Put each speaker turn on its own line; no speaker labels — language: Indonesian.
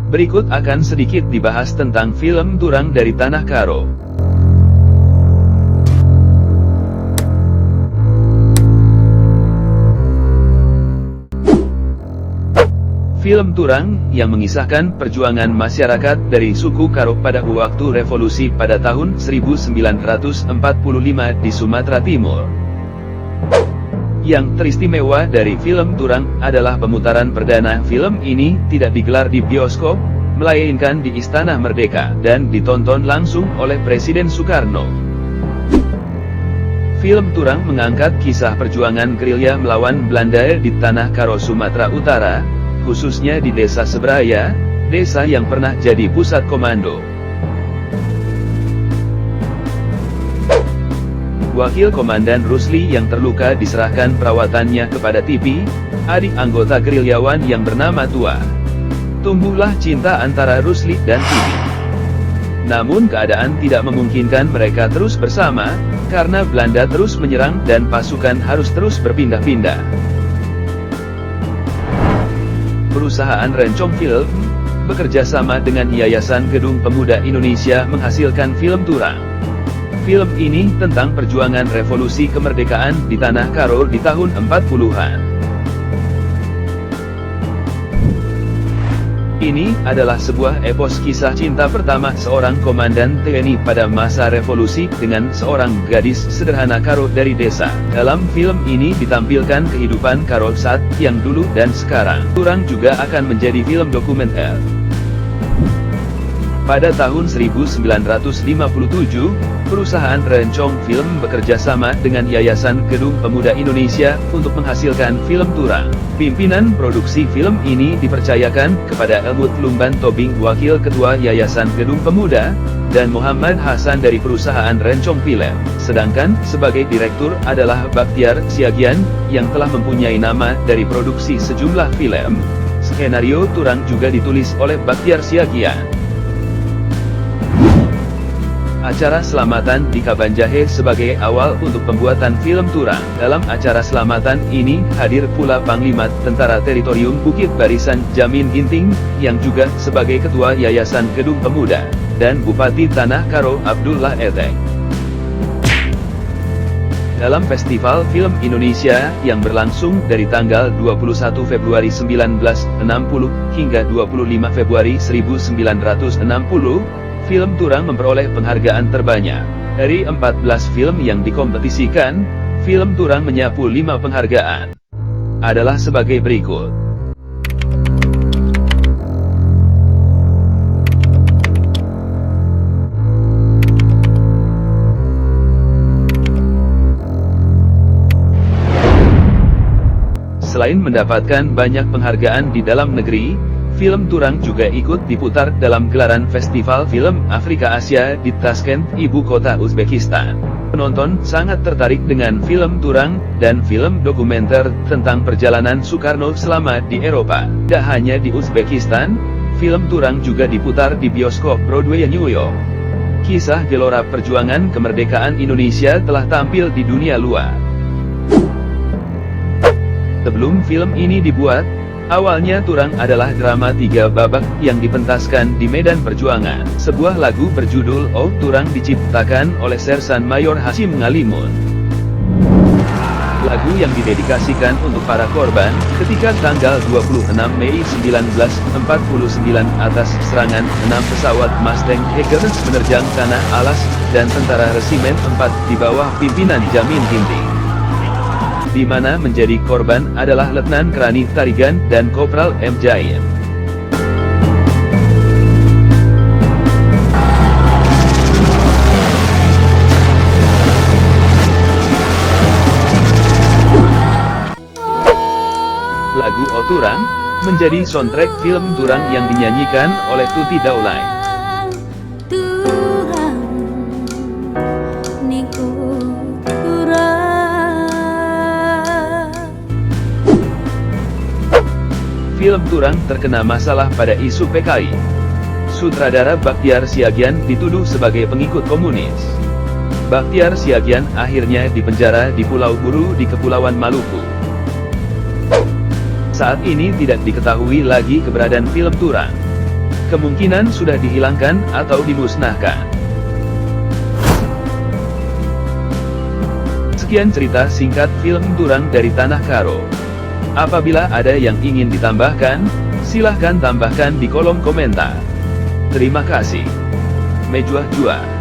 Berikut akan sedikit dibahas tentang film Turang dari Tanah Karo. Film Turang, yang mengisahkan perjuangan masyarakat dari suku Karo pada waktu revolusi pada tahun 1945 di Sumatera Timur. Yang teristimewa dari film Turang adalah pemutaran perdana film ini tidak digelar di bioskop, melainkan di Istana Merdeka, dan ditonton langsung oleh Presiden Soekarno. Film Turang mengangkat kisah perjuangan gerilya melawan Belanda di Tanah Karo, Sumatera Utara, khususnya di Desa Seberaya, desa yang pernah jadi pusat komando. Wakil Komandan Rusli yang terluka diserahkan perawatannya kepada Tipi, adik anggota gerilyawan yang bernama Tua. Tumbuhlah cinta antara Rusli dan Tipi. Namun keadaan tidak memungkinkan mereka terus bersama, karena Belanda terus menyerang dan pasukan harus terus berpindah-pindah. Perusahaan Rencong Film bekerja sama dengan Yayasan Gedung Pemuda Indonesia menghasilkan film Turang. Film ini tentang perjuangan revolusi kemerdekaan di Tanah Karo di tahun 40-an. Ini adalah sebuah epos kisah cinta pertama seorang komandan TNI pada masa revolusi dengan seorang gadis sederhana Karo dari desa. Dalam film ini ditampilkan kehidupan Karo saat yang dulu dan sekarang. Turang juga akan menjadi film dokumenter. Pada tahun 1957, perusahaan Rencong Film bekerja sama dengan Yayasan Gedung Pemuda Indonesia untuk menghasilkan film Turang. Pimpinan produksi film ini dipercayakan kepada Elmut Lumban Tobing, Wakil Ketua Yayasan Gedung Pemuda, dan Muhammad Hasan dari perusahaan Rencong Film. Sedangkan sebagai direktur adalah Baktiar Siagian, yang telah mempunyai nama dari produksi sejumlah film. Skenario Turang juga ditulis oleh Baktiar Siagian. Acara selamatan di Kabanjahe sebagai awal untuk pembuatan film Turang. Dalam acara selamatan ini, hadir pula Panglima Tentara Teritorium Bukit Barisan Jamin Ginting, yang juga sebagai Ketua Yayasan Gedung Pemuda, dan Bupati Tanah Karo Abdullah Etek. Dalam Festival Film Indonesia, yang berlangsung dari tanggal 21 Februari 1960, hingga 25 Februari 1960, film Turang memperoleh penghargaan terbanyak. Dari 14 film yang dikompetisikan, film Turang menyapu 5 penghargaan. Adalah sebagai berikut. Selain mendapatkan banyak penghargaan di dalam negeri, film Turang juga ikut diputar dalam gelaran Festival Film Afrika Asia di Tashkent, ibu kota Uzbekistan. Penonton sangat tertarik dengan film Turang, dan film dokumenter tentang perjalanan Soekarno selama di Eropa. Tidak hanya di Uzbekistan, film Turang juga diputar di bioskop Broadway New York. Kisah gelora perjuangan kemerdekaan Indonesia telah tampil di dunia luar. Sebelum film ini dibuat, awalnya Turang adalah drama 3 babak yang dipentaskan di medan perjuangan. Sebuah lagu berjudul Oh Turang diciptakan oleh Sersan Mayor Hasyim Ngalimun. Lagu yang didedikasikan untuk para korban ketika tanggal 26 Mei 1949 atas serangan 6 pesawat Mustang Tiger menerjang tanah Alas dan tentara Resimen 4 di bawah pimpinan Jamin Ginting. Di mana menjadi korban adalah Letnan Krani Tarigan dan Kopral M. Jain. Lagu O Turang menjadi soundtrack film Turang yang dinyanyikan oleh Tuti Daulay. Film Turang terkena masalah pada isu PKI. Sutradara Baktiar Siagian dituduh sebagai pengikut komunis. Baktiar Siagian akhirnya dipenjara di Pulau Buru di Kepulauan Maluku. Saat ini tidak diketahui lagi keberadaan film Turang. kemungkinan sudah dihilangkan atau dimusnahkan. Sekian cerita singkat film Durang dari Tanah Karo. Apabila ada yang ingin ditambahkan, silahkan tambahkan di kolom komentar. Terima kasih. Mejuah Jua.